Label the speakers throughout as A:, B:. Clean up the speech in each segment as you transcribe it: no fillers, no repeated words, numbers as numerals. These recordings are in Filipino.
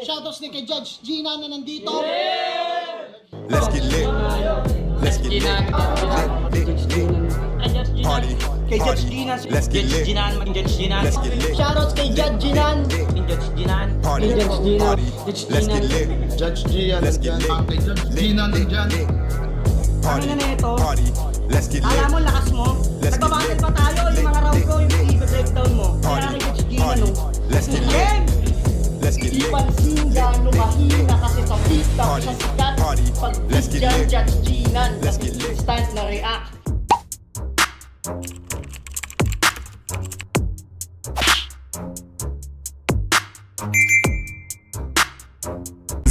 A: Shoutouts din kay Judge Gina na nandito.
B: Let's get lit. Let's get lit. Party.
C: Kay Judge Gina.
B: Let's get lit. Let's get lit.
A: Shoutouts kay Judge Ginan.
B: Party. Party. Let's get lit.
D: Judge Gian,
B: Let's get lit.
D: Gina nandyan.
B: Party.
C: Ano na ito?
B: Party. Let's get lit.
C: Alam mo, lakas mo.
B: Let's get
C: Nagbabattle
B: lit.
C: pa tayo. Yung mga round ko, yung i-breakdown mo. Kaya
B: Party.
C: kay Judge Gina,
B: Party.
C: no?
B: Let's get lit.
C: Game!
B: Let's get
A: Di
B: lit.
A: pansin gano'ng mahina kasi sa TikTok
B: Party.
A: sa sikat.
B: Party.
A: Pag
B: Let's get
A: dyan,
B: lit.
A: Judge Ginan.
B: Let's get lit.
A: Instant na react.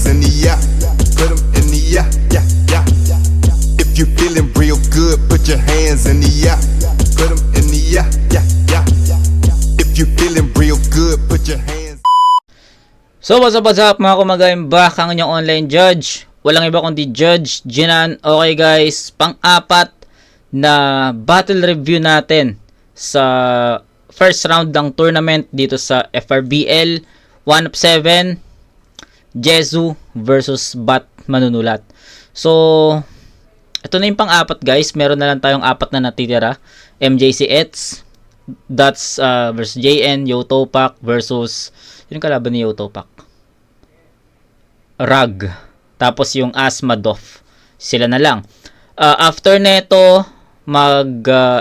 B: In the yeah, put 'em in the yeah, yeah, yeah. If you feeling real good, put your hands in the yeah, put 'em in the yeah, yeah, yeah. If you feeling real good, put your hands.
E: So what's up mga kumagayin, back ang inyong online judge. Walang iba kundi Judge Ginan. Okay guys, pang-apat na battle review natin sa first round ng tournament dito sa FRBL 1 of 7 Jesu versus Bat Manunulat. So ito na yung pang-apat guys. Meron na lang tayong apat na natitira. MJC Ets, Dots versus JN, Yotopak versus yung kalaban ni Yotopak, Rag. Tapos yung Asmadov. Sila na lang. After neto, mag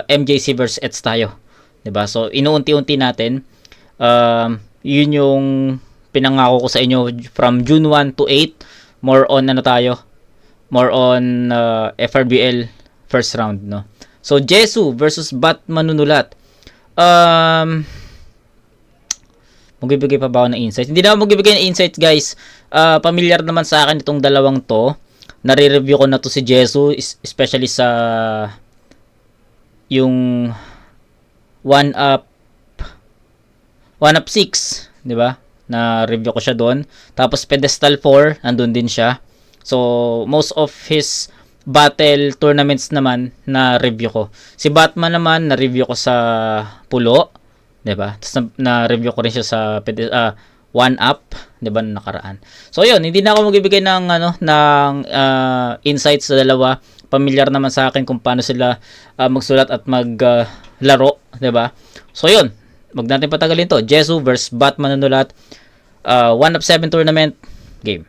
E: MJC versus Ets tayo. 'Di ba? So inuunti-unti natin. Yun yung pinangako ko sa inyo from June 1 to 8. More on ano tayo? More on FRBL first round, no. So Jesu versus Bat Manunulat. Magbibigay pa ba ako ng insights? Hindi na ako magbibigay ng insights, guys. Familiar naman sa akin itong dalawang to. Nare-review ko na to si Jesu, especially sa yung 1 up 6, di ba? Na review ko siya doon. Tapos Pedestal 4, andun din siya. So most of his battle tournaments naman na review ko. Si Batman naman na review ko sa Pulo, 'di ba? Tapos na-review ko rin siya sa 1 up, 'di ba, nakaraan. So 'yun, hindi na ako magbibigay ng insights sa dalawa. Familiar naman sa akin kung paano sila magsulat at maglaro, 'di ba? So 'yun, wag natin patagalin 'to. Jesu versus Bat Manunulat, 1 of 7 tournament game.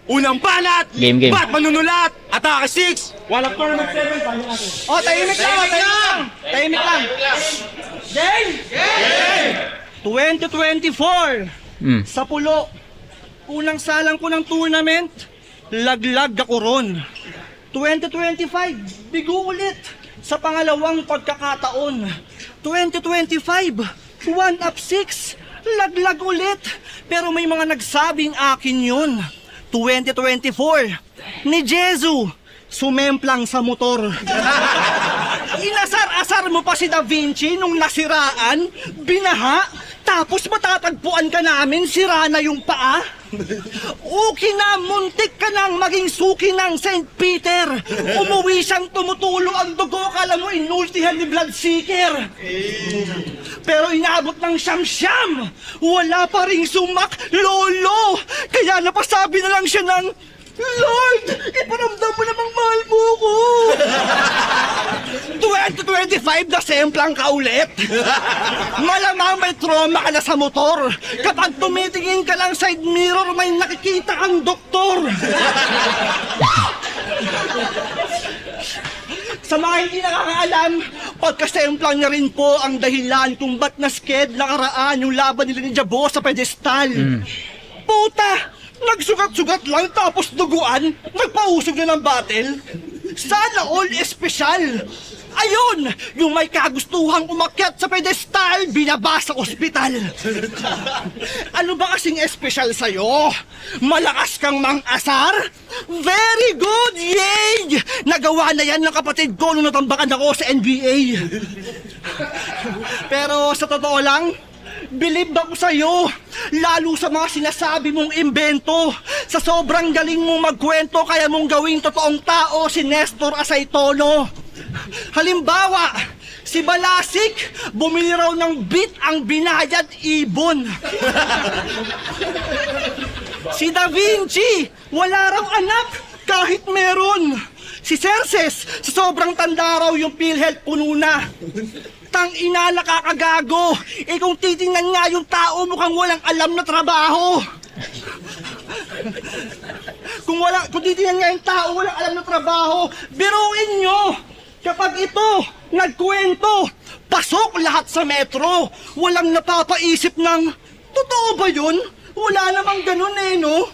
F: Unang banat!
E: Game.
F: Bat Manunulat! Atake 6! Walang tournament 7!
C: Oh, tahimik lang! Tahimik lang! Game! 2024! Sa Pulo, unang salang ko ng tournament, laglag ako ron. 2025, bigo ulit sa pangalawang pagkakataon. 2025, 1 up 6, laglag ulit. Pero may mga nagsabing akin yun. 2024, ni Jesu, sumemplang sa motor. Inasar-asar mo pa si Da Vinci nung nasiraan, binaha, tapos matatagpuan ka namin, sira na yung paa. Uki na, muntik ka nang maging suki ng St. Peter. Umuwi siyang tumutulo ang dugo, kala mo inultihan ni Bloodseeker. Pero inabot ng siyam-siyam, wala pa ring sumak, lolo. Kaya napasabi na lang siya ng, Lord, iparamdam mo namang mahal mo ko. 2025 na semplang ka ulit. Malamang may trauma ka na sa motor. Kapag tumitingin ka lang side mirror, may nakikita kang doktor. Sa mga hindi nakakaalam, pagkasemplang niya rin po ang dahilan kung ba't na-sked nakaraan yung laban nila ni Jabo sa pedestal. Puta! Nagsugat-sugat lang tapos duguan, nagpausog na ng battle. Sana all espesyal. Ayun, yung may kagustuhang umakyat sa pedestal, binaba sa ospital. Ano ba kasing espesyal sa'yo? Malakas kang mang-asar? Very good, yay! Nagawa na yan ng kapatid ko nung natambakan ako sa NBA. Pero sa totoo lang, believe ako sa'yo, lalo sa mga sinasabi mong imbento. Sa sobrang galing mong magkwento, kaya mong gawing totoong tao si Nestor Asaytono. Halimbawa, Si Balasik, bumili raw ng beat ang binayad ibon. Si Da Vinci, wala raw anak kahit meron. Si Cerces, sa sobrang tanda raw yung PhilHealth puno na. Tang ina, nakakagago. Kung titingnan nga yung tao, mukhang walang alam na trabaho. Kung titingnan nga yung tao, walang alam na trabaho. Biruin nyo, kapag ito nagkwento, pasok lahat sa metro. Walang napapaisip ng, totoo ba yun? Wala namang ganun no?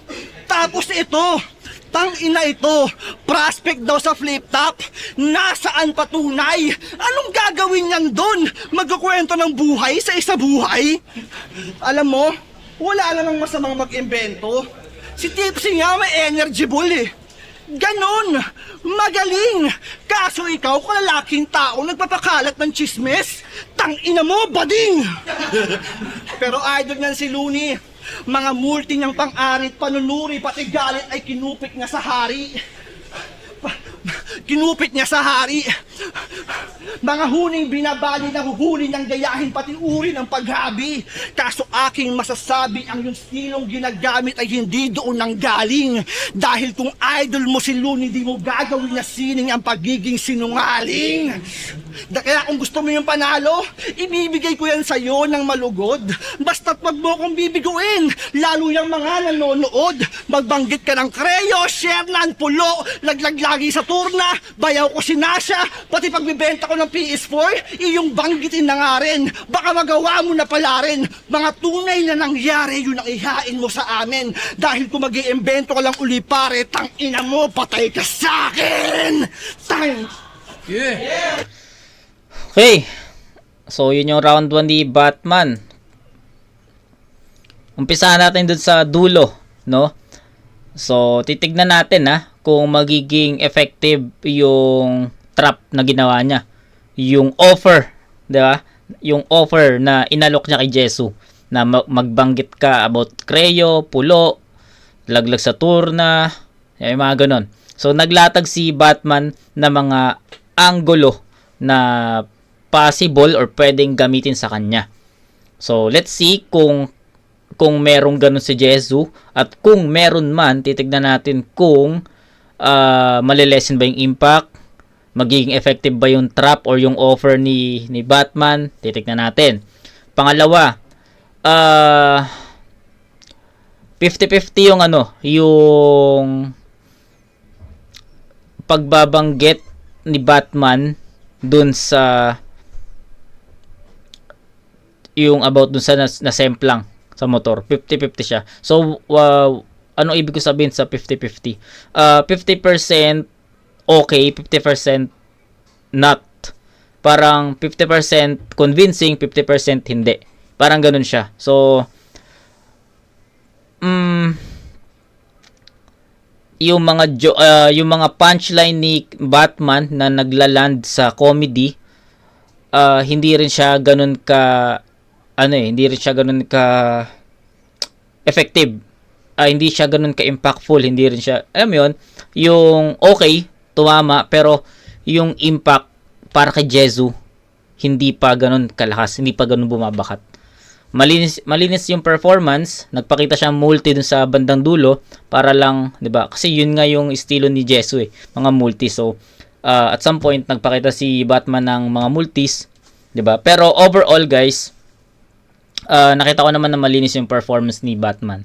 C: Tapos ito, tang ina ito, prospect daw sa flip top. Nasaan patunay? Anong gagawin niyan doon? Magkukwento ng buhay sa isa buhay? Alam mo, wala namang masamang mag-imbento. Si Tipsy nga may energy ball Ganon, magaling. Kaso ikaw, kalalaking tao, nagpapakalat ng chismis. Tang ina mo, bading! Pero idol niyan si Looney. Mga multi niyang pang-arit, panunuri, pati galit ay kinupit niya sa hari. Kinupit niya sa hari. Mga huning binabali na huhuli niyang gayahin pati uri ng paghabi. Kaso aking masasabi ang yung stilong ginagamit ay hindi doon nang galing. Dahil kung idol mo si Looney, di mo gagawin na sining ang pagiging sinungaling. Kaya kung gusto mo yung panalo, ibibigay ko yan sa'yo ng malugod. Basta't wag mo kong bibiguin, lalo yung mga nanonood. Magbanggit ka ng Creo, Shernan, Pulo, laglag lagi sa turna, bayaw ko si Nasha, pati pagbibenta ko ng PS4, iyong banggitin na nga rin. Baka magawa mo na pala rin. Mga tunay na nangyari, yun ang ihain mo sa amin. Dahil kung mag-iimbento ka lang uli pare, tang ina mo, patay ka sa akin!
E: Okay. So, yun yung round 1 ni Batman. Umpisahan natin dun sa dulo, no? So, titignan natin kung magiging effective yung trap na ginawa niya. Yung offer, di ba? Yung offer na inalok niya kay Jesu na magbanggit ka about Creo, Pulo, laglag sa turna, yung mga ganon. So, naglatag si Batman na mga angulo na possible or pwedeng gamitin sa kanya. So, let's see kung merong ganun si Jesu, at kung meron man, titignan natin kung malilesen ba yung impact, magiging effective ba yung trap or yung offer ni Batman, titignan natin. Pangalawa, 50-50 yung yung pagbabanggit ni Batman dun sa yung about dun sa nasemplang sa motor. 50-50 siya. So, ano ibig ko sabihin sa 50-50? 50% okay, 50% not. Parang 50% convincing, 50% hindi. Parang ganun siya. So, yung mga punchline ni Batman na naglaland sa comedy, hindi rin siya ganun ka hindi rin siya ganun ka effective. Hindi siya ganun ka impactful, hindi rin siya, alam mo yun, yung okay, tumama, pero yung impact para kay Jesu hindi pa ganun kalakas, hindi pa ganun bumabakat. Malinis yung performance, nagpakita siya multi dun sa bandang dulo para lang, 'di ba? Kasi yun nga yung estilo ni Jesu mga multi. So, at some point nagpakita si Batman ng mga multis, 'di ba? Pero overall, guys, nakita ko naman na malinis yung performance ni Batman.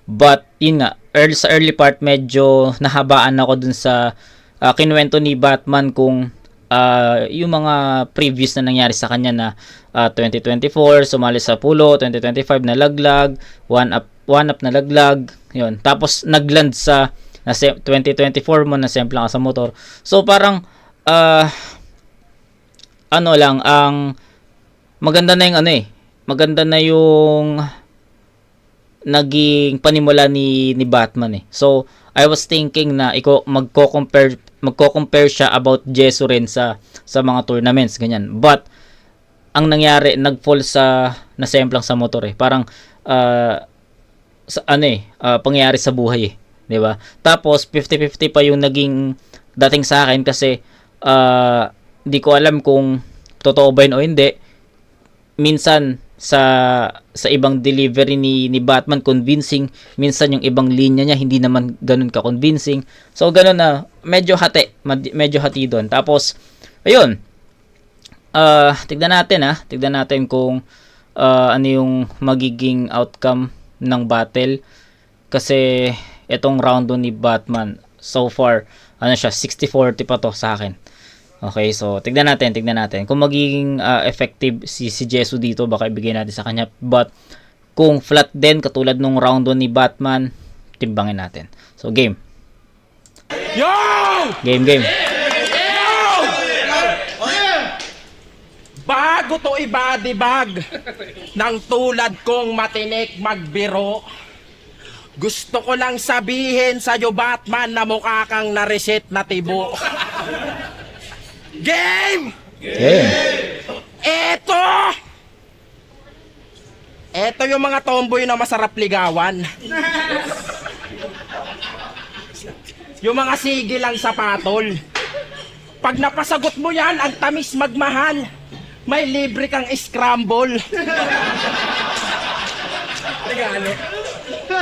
E: But yun nga, sa early part medyo nahabaan ako dun sa kinuwento ni Batman kung yung mga previous na nangyari sa kanya na 2024 sumali sa Pulo, 2025 na laglag, one up na laglag, yun. Tapos nagland sa 2024 mo na semplang ka sa motor. So parang ang maganda na yung maganda na yung naging panimula ni Batman So I was thinking na magko-compare siya about Jesu rin sa mga tournaments ganyan. But ang nangyari, nag-fall sa nasemplang sa motor Parang pangyayari sa buhay 'di ba? Tapos 50-50 pa yung naging dating sa akin kasi di ko alam kung totoo ba yun o hindi. Minsan sa ibang delivery ni Batman convincing, minsan yung ibang linya niya hindi naman ganun ka convincing. So ganun na, medyo hati doon. Tapos ayun, tignan natin kung ano yung magiging outcome ng battle, kasi itong round 1 ni Batman so far, ano siya, 60-40 pa to sa akin. Okay, so tignan natin kung magiging effective si Jesu dito, baka ibigay natin sa kanya. But kung flat din katulad nung round 1 ni Batman, timbangin natin. So game.
F: Yo!
E: Game.
F: Bago to i-body bag ng tulad kong matinik magbiro, gusto ko lang sabihin sa'yo, Batman, na mukha kang na-reset na tibo. Game! Eto yung mga tomboy na masarap ligawan. Yung mga sige lang sa patol. Pag napasagot mo yan, ang tamis magmahal. May libre kang scramble.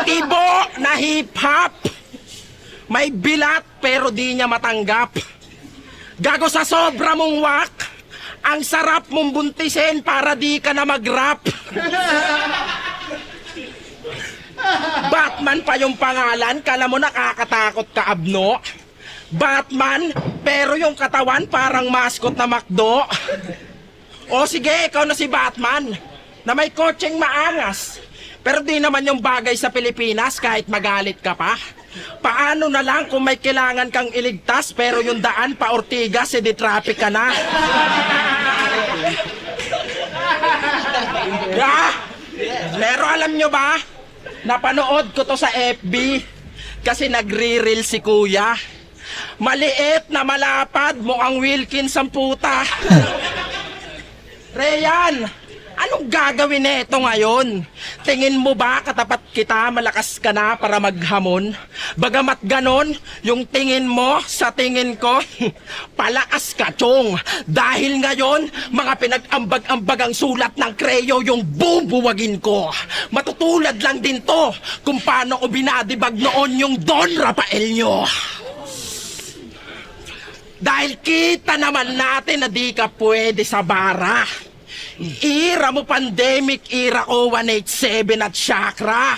F: Tibo na hip-hop. May bilat pero di niya matanggap. Gago sa sobra mong wak, ang sarap mong buntisin para di ka na mag-rap. Batman pa yung pangalan, kala mo nakakatakot ka, abno. Batman, pero yung katawan parang mascot na McDo. O sige, ikaw na si Batman, na may kotseng maangas. Pero di naman yung bagay sa Pilipinas kahit magalit ka pa. Paano na lang kung may kailangan kang iligtas pero yung daan pa Ortigas, di traffic ka na? Pero alam nyo ba, napanood ko to sa FB kasi nagre-reel si kuya. Maliit na malapad, mukhang Wilkins ang puta. Reyan, anong gagawin nito ngayon? Tingin mo ba katapat kita, malakas ka na para maghamon? Bagamat ganon, yung tingin mo sa tingin ko, palakas ka, chong. Dahil ngayon, mga pinag-ambag-ambagang sulat ng Creo yung bubuwagin ko. Matutulad lang din to kung paano ko binadibag noon yung Don Rafael nyo. Dahil kita naman natin na di ka pwede sa bara. Ira mo pandemic, ira ko 187 at chakra.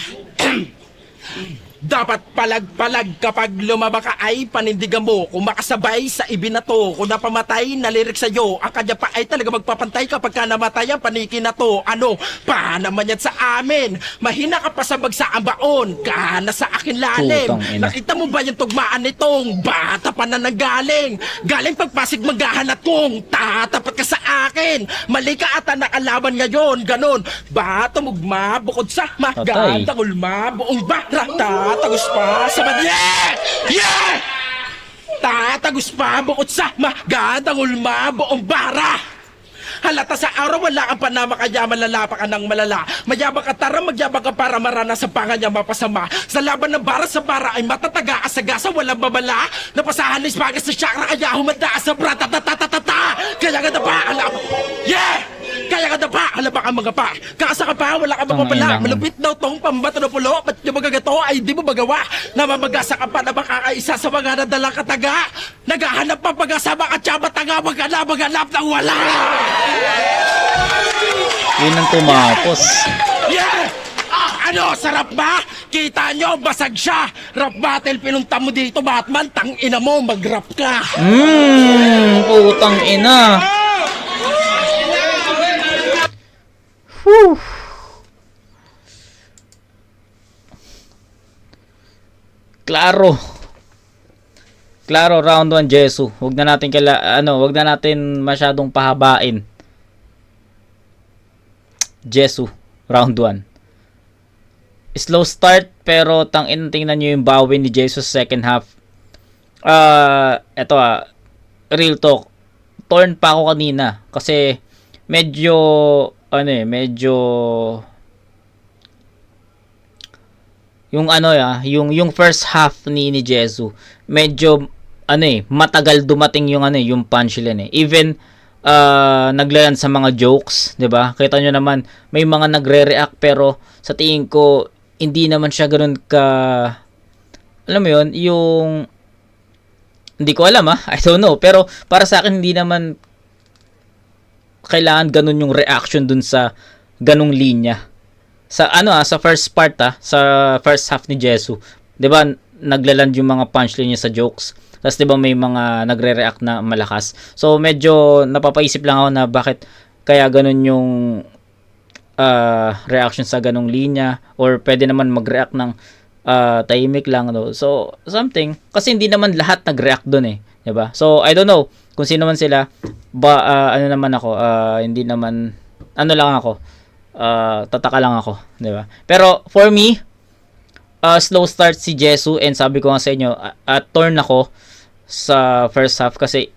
F: Dapat palag-palag kapag lumaba ka ay panindigan mo. Kung makasabay sa ibinato, kung napamatay na lirik sa'yo, ang kanya pa ay talaga magpapantay kapag ka namatay ang paniki na to. Ano, pa naman yan sa amin? Mahina ka pa sa bagsaang baon, ka na sa akin lalim. Nakita mo ba yung tugmaan nitong bata pa na nanggaling? Galing pagpasig maghahanat kong tatapat ka sa akin. Mali ka ata nakalaban ngayon, ganon. Bata mugma, bukod sa magandang ulma, buong barata. Tatagos pa sa yeah! Tatagos pa bukod sa magandang ulma, buong bara. Halata sa araw, wala kang panama, kaya malala pa ka ng malala. Mayabang ka tara, magyabang ka para maranasan pa kanya mapasama. Sa laban ng bara sa bara ay matataga, asagasa, walang babala. Napasahan ng spagas sa chakra, kaya humanda sa brata, kaya ka na pa, alam. Yeah! Kaya ka na pa, alam ba ka mga pa? Kaasa ka pa, wala ka mapapala. Malupit daw tong pambato na pulo, ba't yung magagato ay di mo magawa? Namamagasa ka pa na makakaisa sa mga nadalang kataga. Naghahanap pa pag-asa, makatsaba taga, maghanap ng wala.
E: Yun ang tumapos.
F: Yeah! Ano, sarap ba? Kita nyo, basag siya. Rap battle, pinunta mo dito, Batman. Tang ina mo, mag-rap ka.
E: Putang ina. Whew. Klaro round 1 Jesu. Huwag na natin masyadong pahabain. Jesu round 1. Slow start pero tingnan niyo yung bawi ni Jesu sa second half. Real talk. Torn pa ako kanina kasi medyo yung first half ni Jesu medyo matagal dumating yung punchline eh. Even naglalan sa mga jokes, 'di ba? Kita nyo naman, may mga nagre-react pero sa tingin ko hindi naman siya ganoon ka, alam mo 'yon, yung hindi ko alam I don't know, pero para sa akin hindi naman kailangan ganun yung reaction dun sa ganung linya. Sa sa first part sa first half ni Jesu, 'di ba? Naglaland yung mga punchline niya sa jokes. Tapos 'di ba may mga nagre-react na malakas. So medyo napapaisip lang ako na bakit kaya ganun yung reaction sa ganung linya, or pwede naman mag-react ng tahimik lang, no? So something kasi hindi naman lahat nag-react doon 'di ba? So I don't know kung sino man sila. Ano naman ako, hindi naman lang ako. Tataka lang ako, 'di ba? Pero for me, slow start si Jesu, and sabi ko nga sa inyo, torn ako sa first half kasi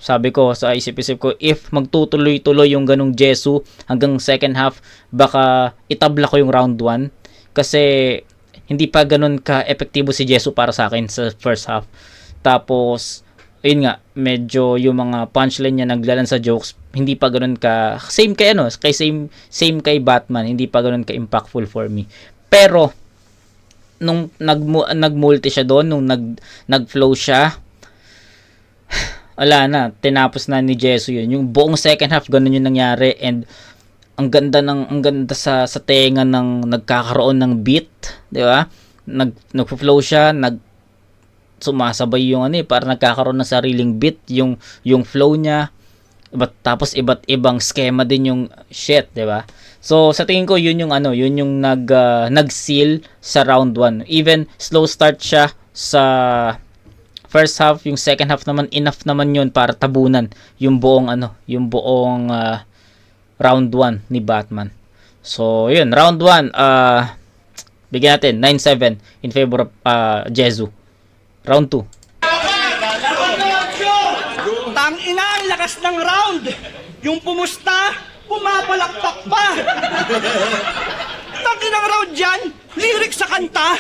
E: sabi ko sa isip-isip ko, if magtutuloy-tuloy yung ganung Jesu hanggang second half, baka itabla ko yung round 1 kasi hindi pa ganun ka-epektibo si Jesu para sa akin sa first half. Tapos ayun nga, medyo yung mga punchline niya naglalan sa jokes, hindi pa ganun ka same kay Batman, hindi pa ganun ka impactful for me. Pero nung nagmulti siya doon, nung nag-flow siya, wala na, tinapos na ni Jesu yun. Yung buong second half, ganun yung nangyari, and ang ganda sa tenga ng nagkakaroon ng beat, di ba? Nagflow siya, sumasabay yung para nagkakaroon ng sariling beat, yung flow niya. Tapos iba't ibang schema din yung shit, di ba? So sa tingin ko yun yung nag-seal sa round 1. Even slow start siya sa first half, yung second half naman enough naman yun para tabunan yung buong round 1 ni Batman. So yun, round 1, bigyan natin 9-7 in favor of Jesu. Round 2.
C: Tangina, ang lakas ng round! Yung pumusta, pumapalakpak pa! Tanginang round yan! Lyrics sa kanta!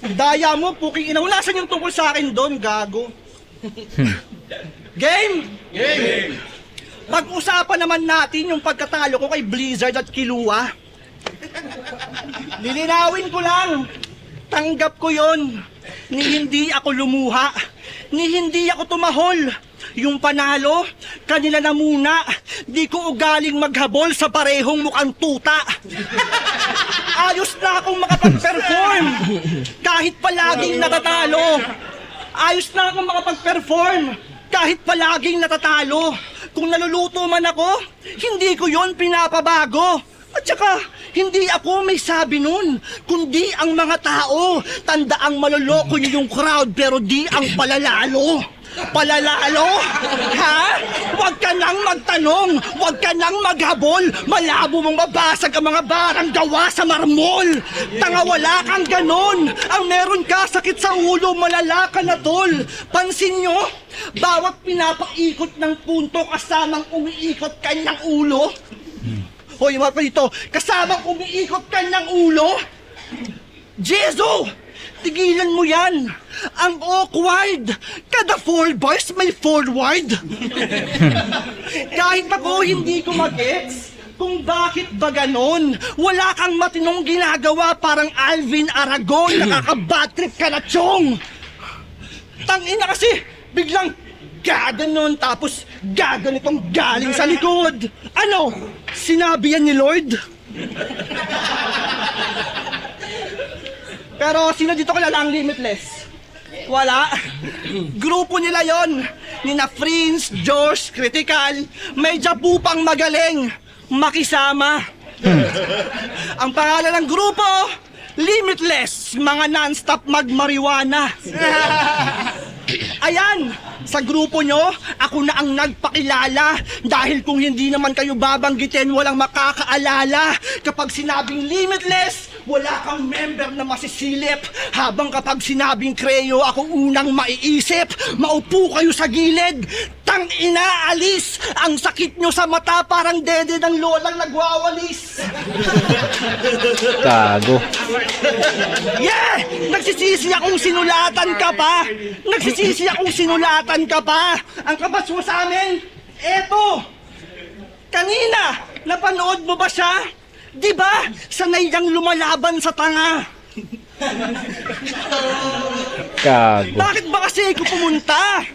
C: Daya mo, puking ina. Wala saan yung tungkol sa akin doon, gago. Game! Game! Pag-usapan naman natin yung pagkatalo ko kay Blizzard at Kilua. Lilinawin ko lang, tanggap ko yon. Ni hindi ako lumuha, ni hindi ako tumahol. Yung panalo, kanila na muna. Di ko ugaling maghabol sa parehong mukhang tuta. Ayos na akong makapag-perform kahit palaging natatalo. Ayos na akong makapag-perform kahit palaging natatalo. Kung naluluto man ako, hindi ko yon pinapabago. At saka, hindi ako may sabi nun, kundi ang mga tao. Tandaang maloloko niyo yung crowd pero di ang palalalo. Palalalo? Ha? Huwag ka nang magtanong, huwag ka nang maghabol. Malabo mong mabasag ang mga barang gawa sa marmol. Tanga, wala kang ganon. Ang meron ka sakit sa ulo, malala ka na tol. Pansin nyo, bawat pinapaikot ng punto kasamang umiikot kanyang ulo. Hoy, mga dito, kasamang umiikot kanyang ulo. Jesu! Tigilan mo yan! Ang awkward! Kada 4 bars may forward! Kahit ako hindi ko mag-gets kung bakit ba ganon. Wala kang matinong ginagawa, parang Alvin Aragon. Nakaka-bad-trip ka na, chong! Tangina kasi, biglang gaganon tapos gaganitong galing sa likod. Ano? Sinabi yan ni Lord? Pero sino dito kilala ang Limitless? Wala. Grupo nila yon. Nina Friends, Josh, Critical, may Japupang magaling. Makisama. Ang pangalan ng grupo, Limitless, mga non-stop magmariwana. Ayan, sa grupo nyo, ako na ang nagpakilala. Dahil kung hindi naman kayo babanggitin, walang makakaalala. Kapag sinabing Limitless, wala kang member na masisilip. Habang kapag sinabing Creo, ako unang maiisip. Maupo kayo sa gilid. Tangina, alis! Ang sakit nyo sa mata, parang dede ng lolang nagwawalis.
E: Kago.
C: Yeah! Nagsisisi akong sinulatan ka pa! Nagsisisi akong sinulatan ka pa! Ang kabas mo sa amin, Eto! Kanina, napanood mo ba siya? Di ba? Sanay niyang lumalaban sa tanga.
E: Gago.
C: Bakit ba kasi ako pumunta?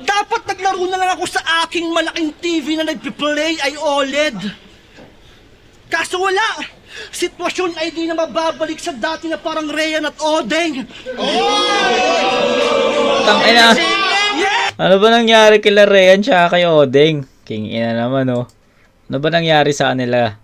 C: Dapat naglaro na lang ako sa aking malaking TV na nagpi-play ay OLED. Kaso wala. Sitwasyon ay di na mababalik sa dati na parang Rhean at Odeng.
E: Tangina.
C: Yeah!
E: Ano ba nangyari kila Rhean tsaka kay Odeng? King ina naman, oh. Ano ba nangyari sa kanila?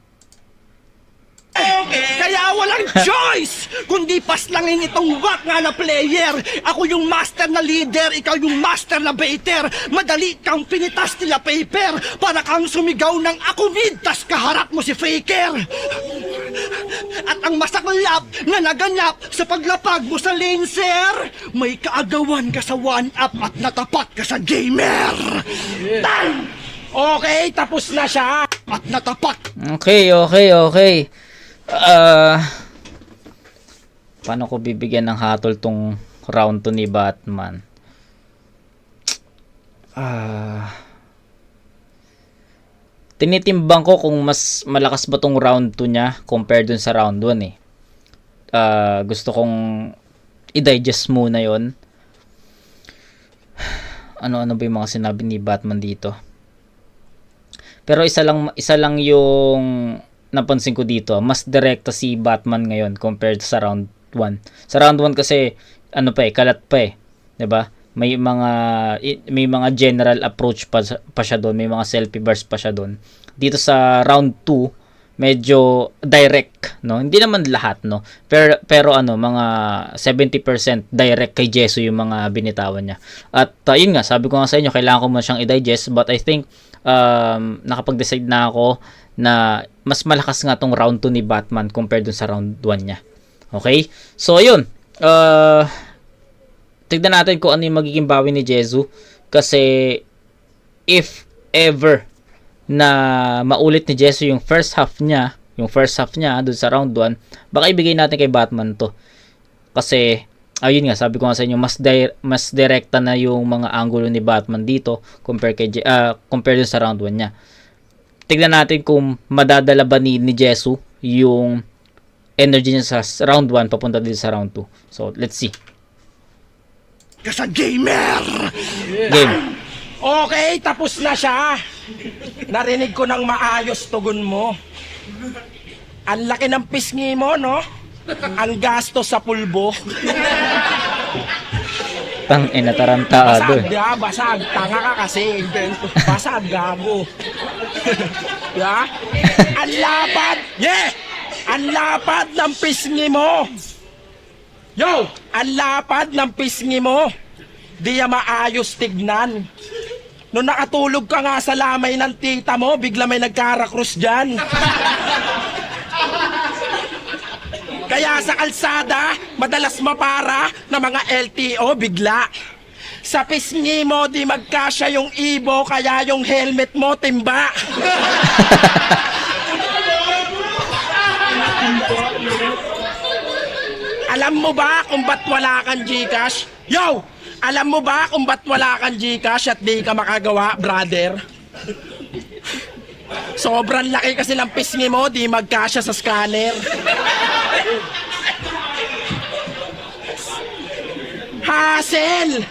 C: Kaya walang choice kundi paslangin itong wak nga na player. Ako yung master na leader, ikaw yung master na baiter. Madali kang pinitas nila paper para kang sumigaw ng ako mid, tas kaharap mo si Faker. At ang masaklap na naganap sa paglapag mo sa lane, sir, may kaagawan ka sa 1-up at natapat ka sa gamer. Tan!
F: Okay, tapos na siya.
C: At natapat.
E: Okay. Paano ko bibigyan ng hatol tong round 2 ni Batman? Tinitimbang ko kung mas malakas ba tong round 2 niya compared dun sa round 1 eh. Gusto kong i-digest muna yon. Ano ba yung mga sinabi ni Batman dito? Pero isa lang yung napansin ko dito, mas direkta si Batman ngayon compared sa round 1. Sa round 1 kasi kalat pa eh, 'di ba? May mga general approach pa siya doon, may mga selfie burst pa siya doon. Dito sa round 2, medyo direct, no? Hindi naman lahat, no? Pero mga 70% direct kay Jesu yung mga binitawan niya. At yun nga, sabi ko nga sa inyo, kailangan ko muna siyang i-digest, but I think nakapag-decide na ako na mas malakas nga tong round 2 ni Batman compared dun sa round 1 niya. Okay? So, yun. Tignan natin kung ano yung magiging bawi ni Jesu. Kasi, if ever na maulit ni Jesu yung first half niya dun sa round 1, baka ibigay natin kay Batman to. Kasi, ayun nga, sabi ko nga sa inyo, mas direkta na yung mga angulo ni Batman dito compared dun sa round 1 niya. Tignan natin kung madadala ba ni Jesu yung energy niya sa round 1 papunta dito sa round 2. So, let's see.
C: Sa gamer!
E: Game.
F: Okay, tapos na siya. Narinig ko ng maayos tugon mo. Ang laki ng pisngi mo, no? Ang gasto sa pulbo.
E: Tangina, tarantado.
F: Basag. Tanga ka kasi. Basag, gago. Yeah? Ang lapad. Yeah! Ang lapad ng pisngi mo. Yo! Ang lapad ng pisngi mo. Di ya maayos tignan. Nung nakatulog ka nga sa lamay ng tita mo, bigla may nagkarakrus dyan. Kaya sa kalsada, madalas mapara na mga LTO bigla. Sa pisngi mo, di magkasya yung ibo, kaya yung helmet mo timba. Alam mo ba kung ba't wala kang Gcash? Yo! Alam mo ba kung ba't wala kang Gcash at di ka makagawa, brother? Sobrang laki kasi ng pisngi mo, di magkasya sa scanner. Hassle!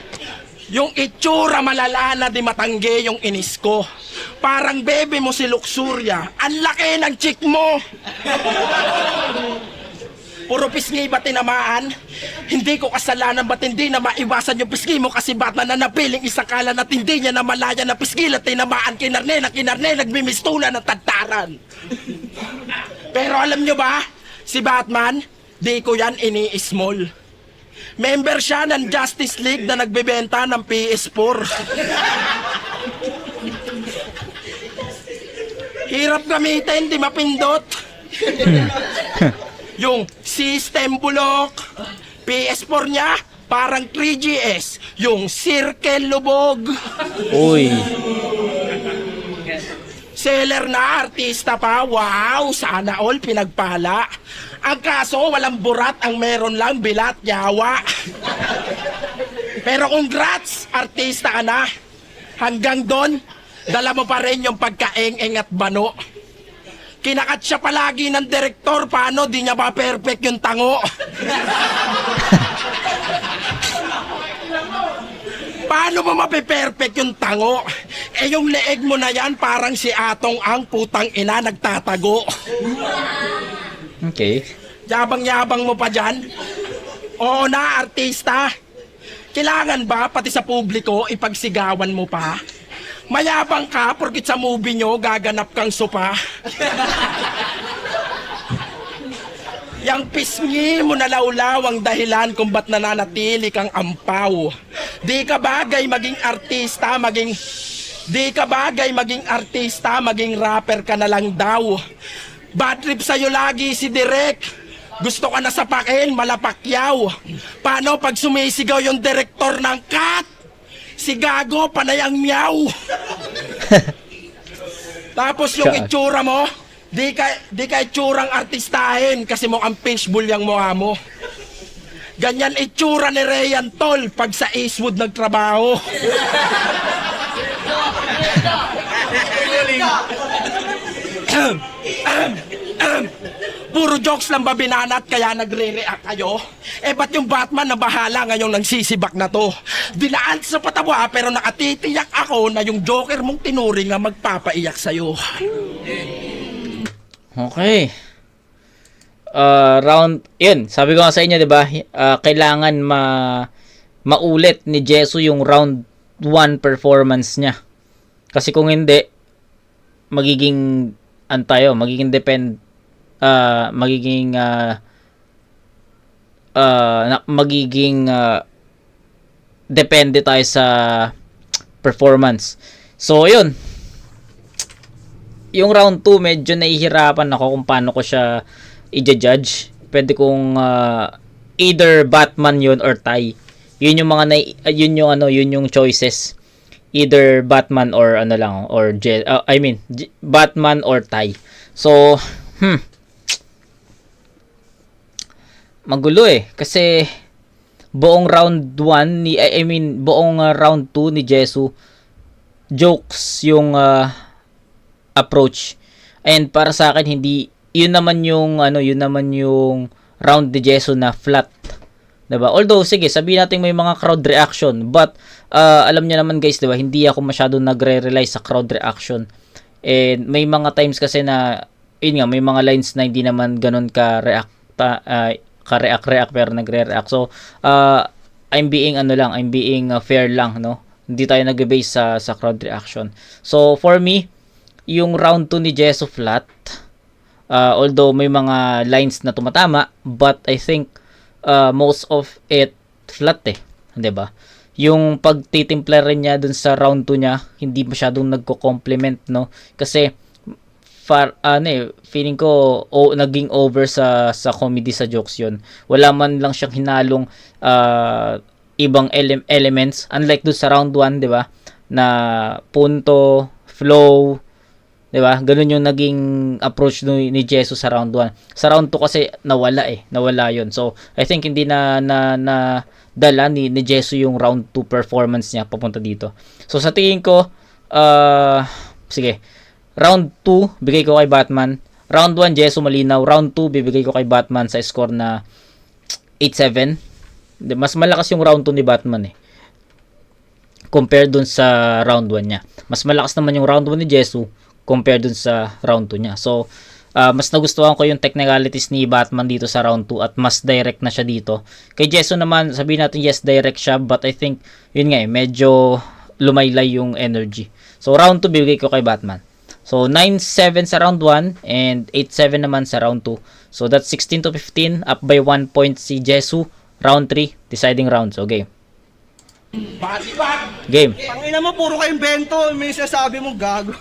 F: Yung itsura malala na di matanggi yung inis ko. Parang baby mo si Luxuria. Ang laki ng chick mo! Puro pisngi ba tinamaan? Hindi ko kasalanan ba't hindi na maiwasan yung pisngi mo kasi ba't nananapiling isang kala na hindi niya na malaya na pisngi at tinamaan kinarne, nagmimistulan ng tagtaran. Pero alam nyo ba, si Batman, di ko yan ini-small. Member siya ng Justice League na nagbebenta ng PS4. Hirap gamitin, di mapindot. Yung system bulok, PS4 niya, parang 3GS, yung circle lubog.
E: Uy.
F: Seller na, artista pa, wow, sana all pinagpala. Ang kaso, walang burat, ang meron lang bilat, yawa. Pero congrats, artista ka na. Hanggang doon, Dala mo pa rin yung pagkaeng-eng at bano. Kinakat siya palagi ng direktor, paano di niya ba perfect yung tango? Paano mo mape-perfect yung tango? Eh yung leeg mo na yan parang si Atong ang putang ina nagtatago.
E: Okay.
F: Yabang-yabang mo pa dyan? Oo na, artista. Kailangan ba pati sa publiko ipagsigawan mo pa? Mayabang ka porkit sa movie nyo gaganap kang sopa. Yang pisngi mo na lawlaw ang dahilan kung ba't nananatili kang ampaw. Di ka bagay maging artista, maging rapper ka na lang daw. Bad trip sa'yo lagi si Direk. Gusto ka na sapakin, malapakyaw. Paano pag sumisigaw yung direktor ng cut? Si Gago, panay ang meow. Tapos yung itsura mo, di ka itsurang artistahin kasi mo ang fishbowl yung mukha mo. Ganyan itsura ni Rayan Tol pag sa Eastwood nagtrabaho. Puro jokes lang ba binanat kaya nagre-react kayo? Eh ba't yung Batman na bahala ngayong nagsisibak na to? Dinaan sa patawa pero nakatitiyak ako na yung Joker mong tinuring nga magpapaiyak sa'yo.
E: Okay. Round, yun, sabi ko nga sa inyo, 'di ba? Kailangan maulit ni Jesu yung round 1 performance niya. Kasi kung hindi, magiging depende tayo sa performance. So, yun. Yung round 2, medyo nahihirapan ako kung paano ko siya i-judge. Pwede kong either Batman yun or tie. Yun yung mga yun yung choices. Either Batman or Batman or tie. So, magulo kasi buong round 1 buong round 2 ni Jesu jokes yung approach. And para sa akin yun naman yung round ni Jesu na flat. 'Di ba? Although sige, sabihin natin may mga crowd reaction, but alam niyo naman guys, 'di ba? Hindi ako masyadong nagre-rely sa crowd reaction. And may mga times kasi na may mga lines na hindi naman ganun ka-react pero nagre-react. So, I'm being fair lang, no? Hindi tayo nag-base sa crowd reaction. So, for me, yung round 2 ni Jesu flat, although may mga lines na tumatama, but I think most of it flat 'di ba? Yung pagtitimpla rin niya dun sa round 2 niya, hindi masyadong nagko-complement, no? Kasi feeling ko naging over sa comedy, sa jokes yun. Wala man lang siyang hinalong ibang elements, unlike dun sa round 1, 'di ba? Na punto, flow, 'di ba? Ganun yung naging approach ni Jesus sa round 1. Sa round 2 kasi nawala 'yon. So, I think hindi na dala ni Jesus yung round 2 performance niya papunta dito. So, sa tingin ko, sige. Round 2, bigay ko kay Batman. Round 1, Jesus malinaw. Round 2, bibigay ko kay Batman sa score na 8-7. Mas malakas yung round 2 ni Batman compared dun sa round 1 niya. Mas malakas naman yung round 1 ni Jesus compared dun sa round 2 niya. So, mas nagustuhan ko yung technicalities ni Batman dito sa round 2 at mas direct na siya dito. Kay Jesus naman, sabihin natin yes, direct siya, but I think, yun nga medyo lumaylay yung energy. So, round 2, bibigay ko kay Batman. So, 9-7 sa round 1 and 8-7 naman sa round 2. So, that's 16-15, up by 1 point si Jesus. Round 3, deciding round. So, game. Game.
C: Pangina mo, puro ka invento. May sinasabi mo, gago.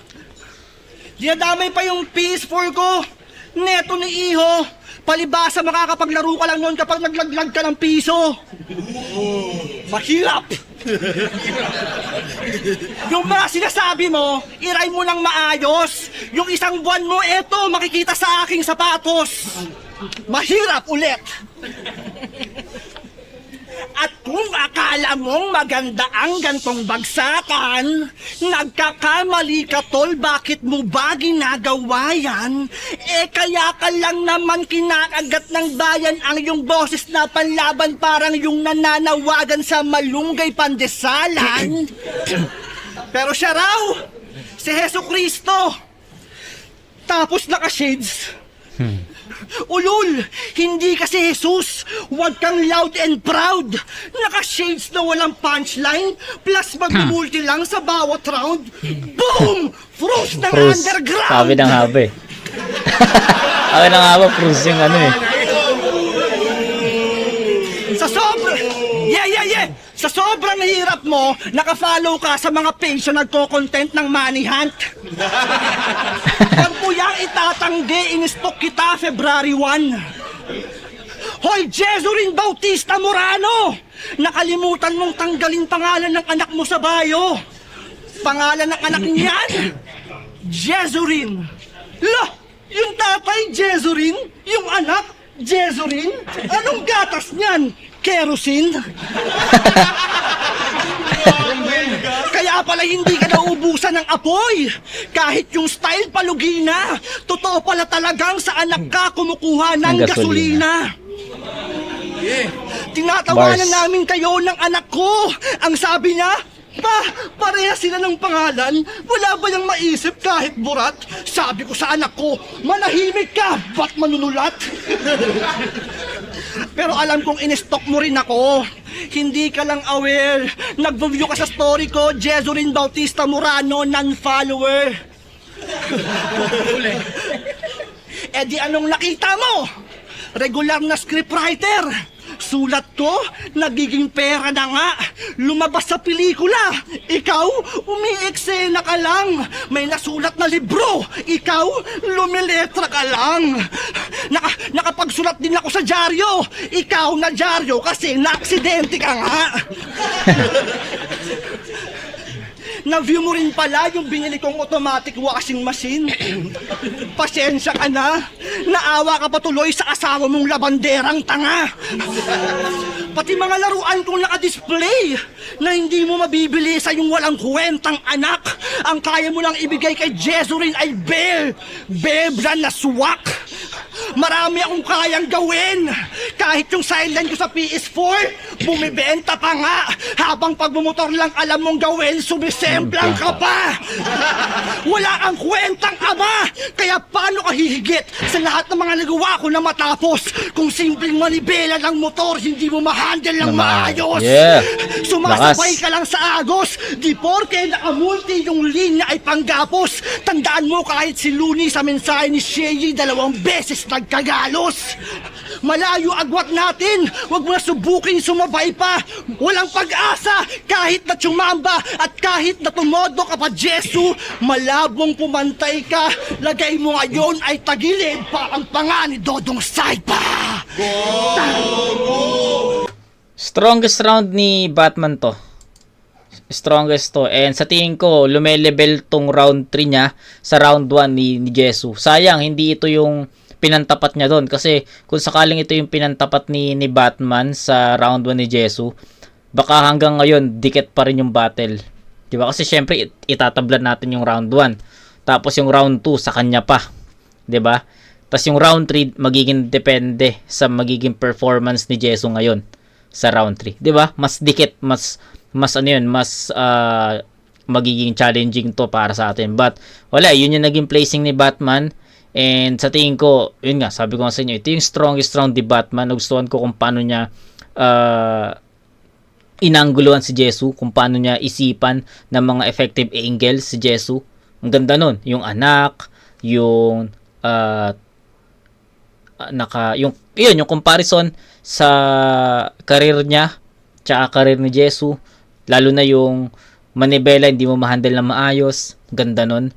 C: Dinadamay pa yung PS4 ko. Neto ni Iho. Palibasa makakapaglaro ka lang noon kapag naglaglag ka ng piso. Mahirap. Yung mga sinasabi mo, iray mo ng maayos. Yung isang buwan mo, eto, makikita sa aking sapatos. Mahirap ulit. At kung akala Alam mong maganda ang gantong bagsakan. Nagkakamali ka, tol, bakit mo ba ginagawa yan? Kaya ka lang naman kinakagat ng bayan ang iyong boses na panlaban parang yung nananawagan sa malunggay pandesalan. Pero siya raw, si Heso Kristo. Tapos naka-shades. Ulul, hindi kasi Jesus. Huwag kang loud and proud. Naka-shades na walang punchline, plus mag-multi lang sa bawat round. Boom! Fruits ng
E: Cruz.
C: underground!
E: Sabi ng habe. Sabi ng habe, Cruz yung ano eh.
C: Sa sobrang... Yeah! Sa sobrang hirap mo, nakafollow ka sa mga page na nagko-content ng money hunt. Pag mo yang itatanggi, in-stock kita February 1. Hoy, Jesurin Bautista Morano! Nakalimutan mong tanggalin pangalan ng anak mo sa bio. Pangalan ng anak niyan? Jesurin. Lah! Yung tatay, Jesurin? Yung anak, Jesurin? Anong gatas niyan? Kerosene? Kaya pala hindi ka nauubusan ng apoy. Kahit yung style palugi na. Totoo pala talagang sa anak ka kumukuha ng
E: Ng gasolina.
C: Tinatawanan
E: Bars.
C: namin kayo ng anak ko. Ang sabi niya, pareha sila ng pangalan. Wala ba yung maisip kahit burat? Sabi ko sa anak ko, manahimik ka, ba't manunulat? Pero alam kong in-stock mo rin ako. Hindi ka lang aware. Nag-view ka sa story ko, Jesurin Bautista Morano, non-follower. Di anong nakita mo? Regular na scriptwriter. Sulat ko, nagiging pera na nga. Lumabas sa pelikula. Ikaw, umi-eksena ka lang. May nasulat na libro. Ikaw, lumiletra ka lang. Nakapagsulat din ako sa dyaryo. Ikaw na dyaryo kasi na-aksidente ka nga. Na-view mo rin pala yung binili kong automatic washing machine. Pasensya ka na. Naawa ka pa tuloy sa asawa mong labanderang tanga. Pati mga laruan kong naka-display na hindi mo mabibili sa yung walang kwentang anak. Ang kaya mo lang ibigay kay Jesurin ay Bebra na swak. Marami akong kayang gawin. Kahit yung silent ko sa PS4, bumibenta pa nga. Habang pagmumotor lang alam mong gawin, sumisemplang ka pa. Wala kang kwentang ama. Kaya paano ka hihigit sa lahat ng mga nagawa ko na matapos? Kung simpleng manibela ng motor, hindi mo ma-handle ng maayos.
E: Yeah.
C: Sumasabay
E: Lakas.
C: ka lang sa agos. Di porke nakamulti yung linya ay panggapos. Tandaan mo kahit si Looney sa mensahe ni Shay 2 beses nagkagalos. Malayo agwat natin. Huwag mo na subuking sumabay pa. Walang pag-asa kahit na tsumamba at kahit na tumodo ka pa, Jesu. Malabong pumantay ka. Lagay mo ngayon ay tagilid pa ang panga ni Dodong Saipa.
E: Strongest round ni Batman to. Strongest to. And sa tingin ko, lumelevel tong round 3 niya sa round 1 ni Jesu. Sayang, hindi ito yung pinantapat niya doon. Kasi kung sakaling ito yung pinantapat ni Batman sa round 1 ni Jesu, baka hanggang ngayon, dikit pa rin yung battle. Diba? Kasi syempre, itatablan natin yung round 1. Tapos yung round 2, sa kanya pa. Diba? Tapos yung round 3, magiging depende sa magiging performance ni Jesu ngayon sa round 3. 'Di ba? Mas dikit, mas ano 'yun, mas magiging challenging to para sa atin. But wala, yun yung naging placing ni Batman. And sa tingin ko, yun nga, sabi ko nga sa inyo, ito yung strongest round ni Batman. Nagustuhan ko kung paano niya inangguluhan si Jesu, kung paano niya isipan ng mga effective angles si Jesu. Ang ganda nun, yung anak, yung yung comparison sa career niya tsaka career ni Jesu, lalo na yung manibela hindi mo ma-handle na maayos, ganda nun.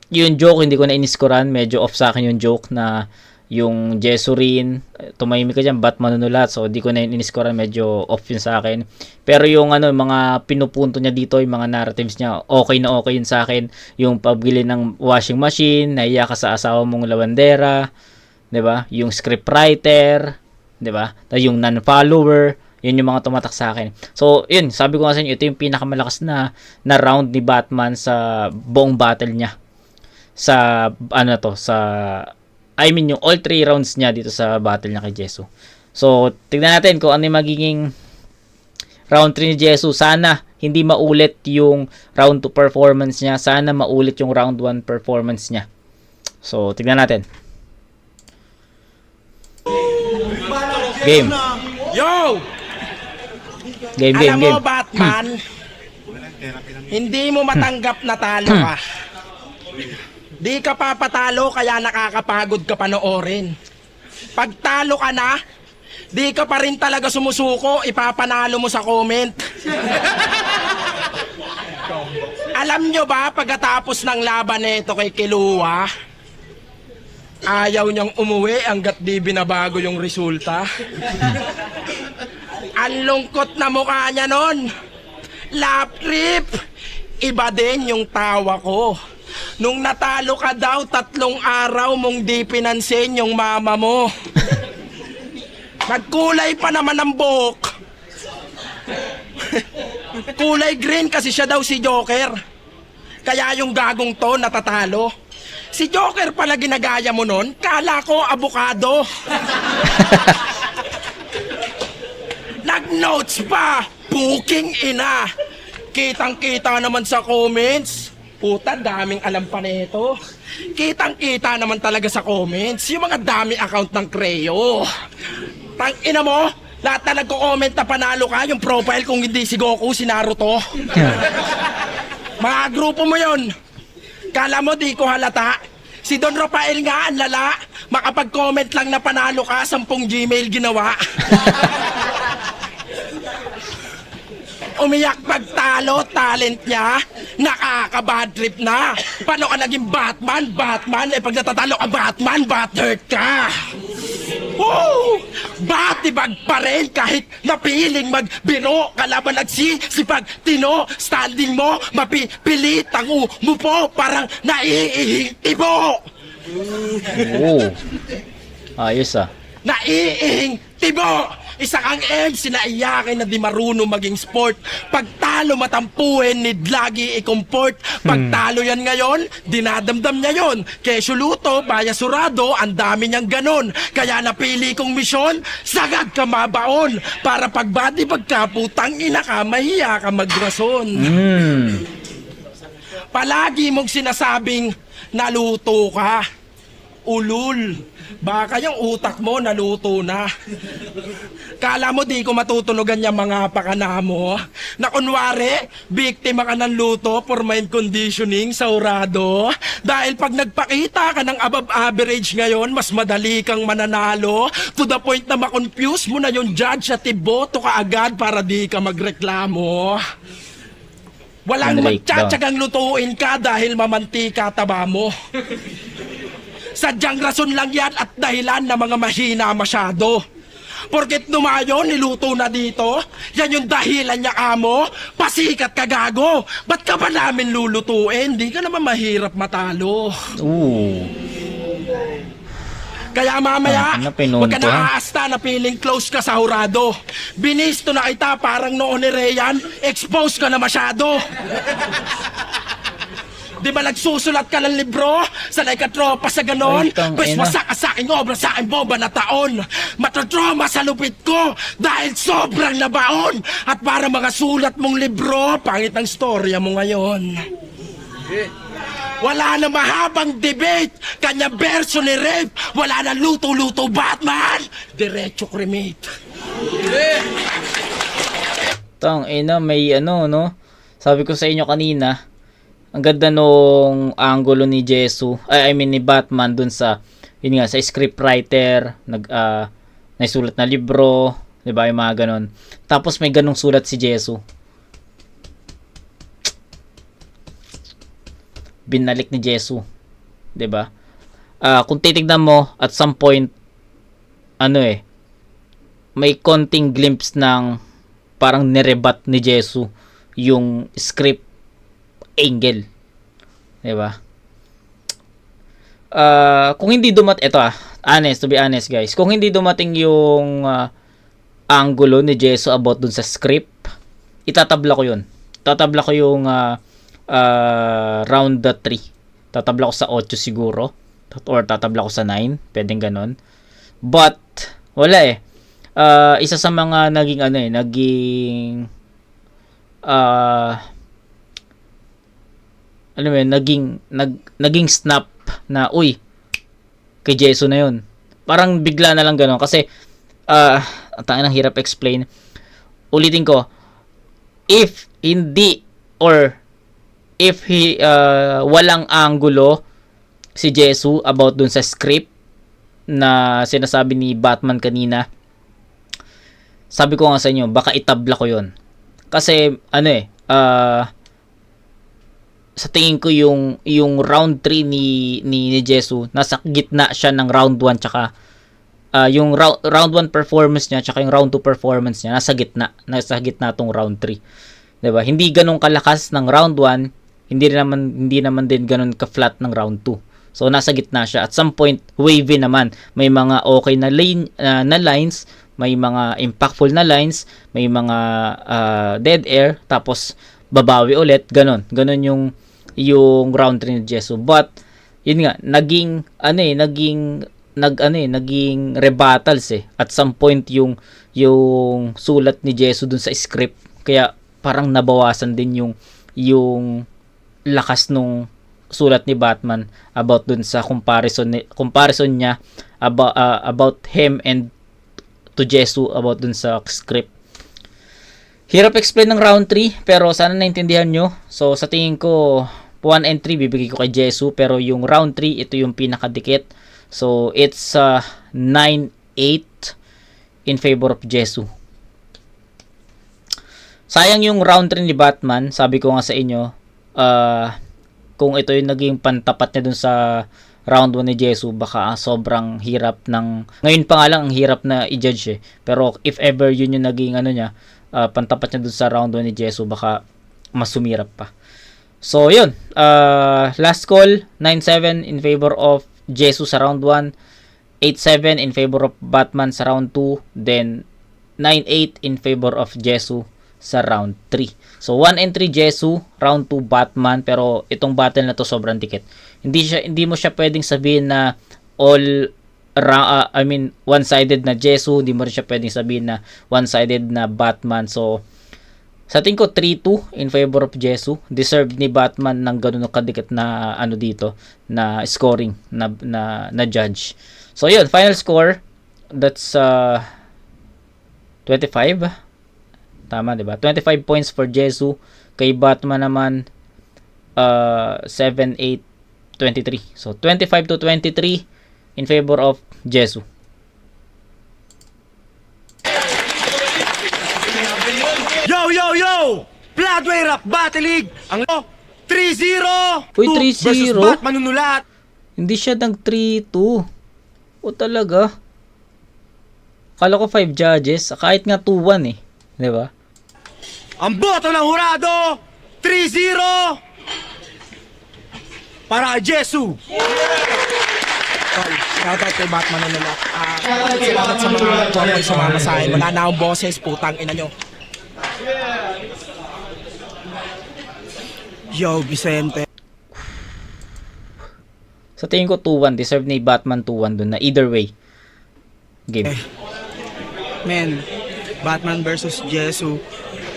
E: Yung joke hindi ko na iniskuran, medyo off sa akin yung joke na yung Jesurin, tumahimik ka dyan, ba't manunulat? So hindi ko na iniskuran, medyo off yun sa akin. Pero yung mga pinupunto niya dito, yung mga narratives niya, okay na okay yun sa akin. Yung pagbili ng washing machine, naiya ka sa asawa mong lawandera, 'di ba? Yung scriptwriter, 'di ba? Yung non-follower, Yun yung mga tumatak sa akin. So, yun, sabi ko nga sa inyo, ito yung pinakamalakas na round ni Batman sa buong battle niya. Sa, yung all 3 rounds niya dito sa battle niya kay Jesu. So, tignan natin kung ano yung magiging round 3 ni Jesu. Sana hindi maulit yung round 2 performance niya. Sana maulit yung round 1 performance niya. So, tignan natin. Game.
F: Yo!
E: Game.
F: Alam mo, Batman, hindi mo matanggap na talo ka. Di ka papatalo kaya nakakapagod ka panoorin. Pag talo ka na, di ka pa rin talaga sumusuko, ipapanalo mo sa comment. Alam nyo ba, pagkatapos ng laban nito kay Kilua, ayaw niyang umuwi hanggat di binabago yung resulta. Ang lungkot na mukha niya nun. Lap trip. Iba din yung tawa ko. Nung natalo ka daw, 3 araw mong di pinansin yung mama mo. Nagkulay pa naman ang buhok. Kulay green kasi siya daw si Joker. Kaya yung gagong to natatalo. Si Joker pala ginagaya mo nun, kala ko abukado. Nag-notes pa, puking ina. Kitang-kita naman sa comments. Puta, daming alam pa nito. Kitang-kita naman talaga sa comments. Yung mga dami account ng Creo. Tang ina mo, lahat na nagko-comment na panalo ka, yung profile kung hindi si Goku, si Naruto. Mga grupo mo yun. Kala mo di ko halata. Si Don Rafael nga, ang lala. Makapag-comment lang na panalo ka, 10 Gmail ginawa. Umiyak pagtalo, talent niya. Nakaka-bad trip na. Paano ka naging Batman? Batman, pag natatalo ka Batman, bat-hurt ka. Woo! Batibag pa rin kahit napiling magbiro. Kalaban nagsisipag tino. Standing mo, mapipilit ang umupo. Parang naiihing tibo.
E: Oh. Ayos ah.
F: Naiihing tibo. Isa kang MC na iyakin na di marunong maging sport. Pagtalo matampuhin, need lagi i-comport. Pagtalo yan ngayon, dinadamdam niya yon. Kesyo luto, baya surado, ang dami niyang ganon. Kaya napili kong misyon, sagad ka mabaon. Para pag body pagkaputang ina ka, mahiya ka magrason. Palagi mong sinasabing, naluto ka. Ulul. Baka yung utak mo naluto na. Kala mo di ko matutunugan yung mga pakana mo? Na kunwari, biktima ka ng luto for mind conditioning sa urado? Dahil pag nagpakita ka ng above average ngayon, mas madali kang mananalo. To the point na makonfuse mo na yung judge at iboto ka agad para di ka magreklamo. Walang magtsatsagang lutuin ka dahil mamantika taba mo. Sadyang rason lang yan at dahilan na mga mahina masyado. Porket dumayo, niluto na dito, yan yung dahilan niya amo, pasikat ka gago. Ba't ka ba namin lulutuin? Di ka naman mahirap matalo.
E: Ooh.
F: Kaya mamaya,
E: pinunto,
F: wag ka naaasta na feeling close ka sa hurado. Binisto na kita parang noon ni Rayan, expose ka na masyado. Di ba nagsusulat ka ng libro? Sanay ka tropa sa ganon? Pwes masaka sa aking obra sa aking bomba na taon. Matotroma sa lupit ko dahil sobrang nabaon. At para mga sulat mong libro, pangit ang storya mo ngayon. Wala na mahabang debate. Kanya verso ni Rape. Wala na luto-luto Batman. Diretso cremate.
E: Tang ina, may no? Sabi ko sa inyo kanina, ang ganda nung angulo ni Jesu, ni Batman dun sa, yun nga, sa scriptwriter, naisulat na libro, 'di ba, yung mga ganon. Tapos may ganung sulat si Jesu. Binalik ni Jesu, 'di ba? Kung titignan mo at some point may konting glimpse ng parang nirebat ni Jesu yung script angle. 'Di ba? Kung hindi to be honest guys, kung hindi dumating yung angulo ni Jesu about dun sa script, itatabla ko yun. Tatabla ko yung round 3. Tatabla ko sa 8 siguro. Or tatabla ko sa 9. Pwedeng ganon. But, wala eh. Isa sa mga naging naging snap na, uy, kay Jesu na yun. Parang bigla na lang ganon. Kasi, ang tangin ng hirap explain. Ulitin ko, if hindi or if walang angulo si Jesu about dun sa script na sinasabi ni Batman kanina, sabi ko nga sa inyo, baka itabla ko yon. Kasi sa tingin ko yung round 3 ni Jesu, nasa gitna siya ng round 1 tsaka yung round 1 performance niya tsaka yung round 2 performance niya nasa gitna tong round 3. 'Di ba? Hindi ganun kalakas ng round 1, hindi naman din ganun ka-flat ng round 2. So nasa gitna siya. At some point wavy naman. May mga okay na lines, may mga impactful na lines, may mga dead air, tapos babawi ulit, ganun yung round 3 ni Jesu. But yun nga, naging rebuttals eh. At some point yung sulat ni Jesu dun sa script, kaya parang nabawasan din yung lakas nung sulat ni Batman about dun sa comparison niya about him and to Jesu about dun sa script. Hirap explain ng round 3, pero sana naintindihan nyo. So sa tingin ko 1 and 3 bibigay ko kay Jesu, pero yung round 3 ito yung pinakadikit. So it's 9-8 in favor of Jesu. Sayang yung round 3 ni Batman. Sabi ko nga sa inyo, kung ito yung naging pantapat niya dun sa round 1 ni Jesu, baka sobrang hirap ngayon pa nga lang ang hirap na i-judge eh. Pero if ever yun yung naging pantapat niya dun sa round 1 ni Jesu, baka mas sumirap pa. So yun, last call, 9-7 in favor of Jesu sa round 1, 8-7 in favor of Batman sa round 2, then 9-8 in favor of Jesu sa round 3. So 1 and 3 Jesu, round 2 Batman, pero itong battle na to sobrang dikit. Hindi mo siya pwedeng sabihin na one-sided na Jesu, hindi mo rin siya pwedeng sabihin na one-sided na Batman. So sa tingin ko 3-2 in favor of Jesu. Deserved ni Batman ng ganun kadikit na dito na scoring na judge. So yun, final score, that's 25. Tama, diba? 25 points for Jesu. Kay Batman naman, 7-8-23. So, 25-23 in favor of Jesu.
F: Yo! Bloodway Rap Battle League! Ang 3-0!
E: Uy, 3-0?
F: Versus Batman nunulat!
E: Hindi siya nag 3-2. O talaga? Kala ko 5 judges. Kahit nga 2-1 eh. Diba?
F: Ang boto ng hurado, 3-0 para kay Jesu. Shoutout kay Batman na nila. Salamat sa mga tropa sumama sa akin. Wala na akong boses, putang ina nyo. Yo, Vicente.
E: Sa tingin ko 2-1. Deserve ni Batman 2-1 dun na either way. Game.
G: Men, Batman versus Jesu.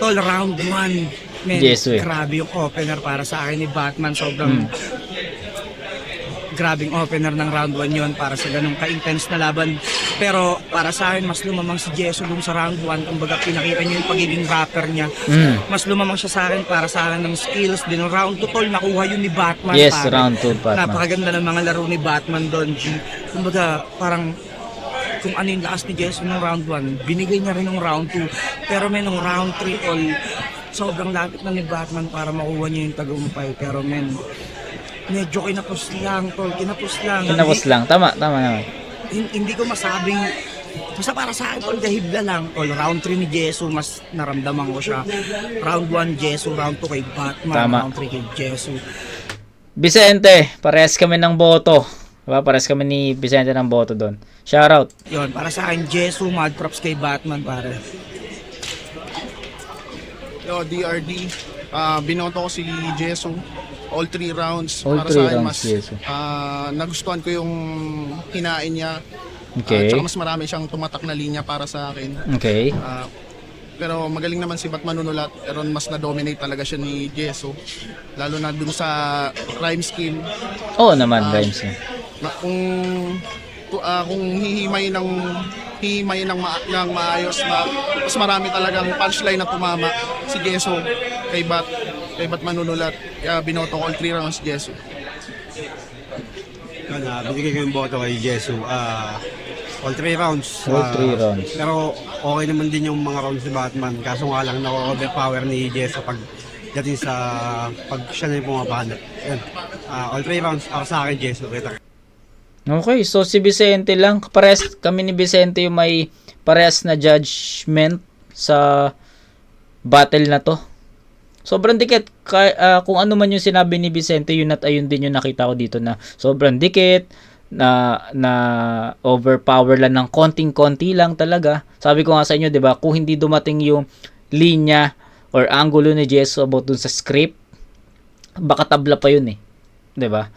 G: Tol, round 1. Men,
E: Jesu eh.
G: grabe yung opener para sa akin ni Batman. Sobrang grabing opener ng round 1 yon para sa ganung ka-intense na laban. Pero para sa akin, mas lumamang si Jesu dun sa round 1. Kumbaga, pinakita niya yung pagiging rapper niya. Mas lumamang siya sa akin para sa akin ng skills. Din round 2, tol, nakuha yun ni Batman.
E: Yes,
G: pare.
E: round 2 Batman.
G: Napakaganda ng mga laro ni Batman doon. Kumbaga, parang kung ano yung lakas ni Jesu ng round 1, binigay niya rin ng round 2. Pero may nung round 3, tol, sobrang lapit na ni Batman para makuha niya yung tagumpay. Pero men, medyo kinapos lang, tol. Kinapos lang.
E: Tama naman.
G: Hindi ko masabing, basta para sa akin, tol, dahibla lang, tol. Round 3 ni Jesu, mas naramdaman ko siya. Round 1, Jesu. Round 2 kay Batman.
E: Tama.
G: Round 3 kay Jesu.
E: Vicente, parehas kami ng boto. Diba? Pares kami ni Vicente ng boto doon. Shoutout.
G: Yun, para sa akin, Jesu, mad props kay Batman, pare.
D: Yo, DRD. Binoto ko si Jesu. All 3 rounds.
E: All
D: para
E: three
D: sa akin,
E: rounds,
D: mas
E: Jesu.
D: nagustuhan ko yung hinain niya.
E: Okay.
D: Tsaka mas marami siyang tumatak na linya para sa akin.
E: Okay.
D: Pero magaling naman si Batman Manunulat. Pero mas na-dominate talaga siya ni Jesu. Lalo na dun sa crime scheme.
E: Oo naman, Rhymes.
D: Kung hihimay ng maayos, mas marami talagang punchline na tumama si Jesu kay Bat Manunulat. Kaya binoto ko all 3 rounds Jesu.
H: Binigay ko yung boto kay Jesu. All 3 rounds.
E: All 3 rounds.
H: Pero okay naman din yung mga rounds ni Batman. Kaso nga lang nako-overpower ni Jesu dating sa pag siya na yung pumapahanap. All 3 rounds para sa akin, Jesu.
E: Okay, so si Vicente lang. Pares kami ni Vicente yung may parehas na judgment sa battle na to. Sobrang dikit. Kung ano man yung sinabi ni Vicente, yun at ayun din yung nakita ko dito na sobrang dikit, na overpower lang ng konting-konti lang talaga. Sabi ko nga sa inyo, 'di ba? Kung hindi dumating yung linya or angulo ni Jesu about dun sa script, baka tabla pa yun 'di ba?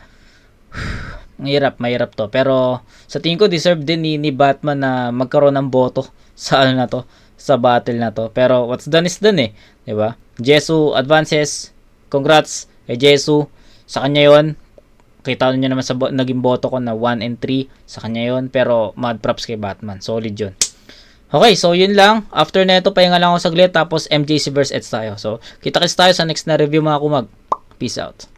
E: Mahirap to. Pero sa tingin ko deserve din ni Batman na magkaroon ng boto sa ano na to, sa battle na to. Pero what's done is done 'di ba? Jesu advances. Congrats kay Jesu. Sa kanya 'yon. Kita niyo naman sa naging boto ko na 1 and 3 sa kanya 'yon, pero mad props kay Batman. Solid 'yon. Okay, so yun lang. After neto pahinga lang ako saglit tapos MJC vs. Eds tayo. So, kita-kits tayo sa next na review mga kumag. Peace out.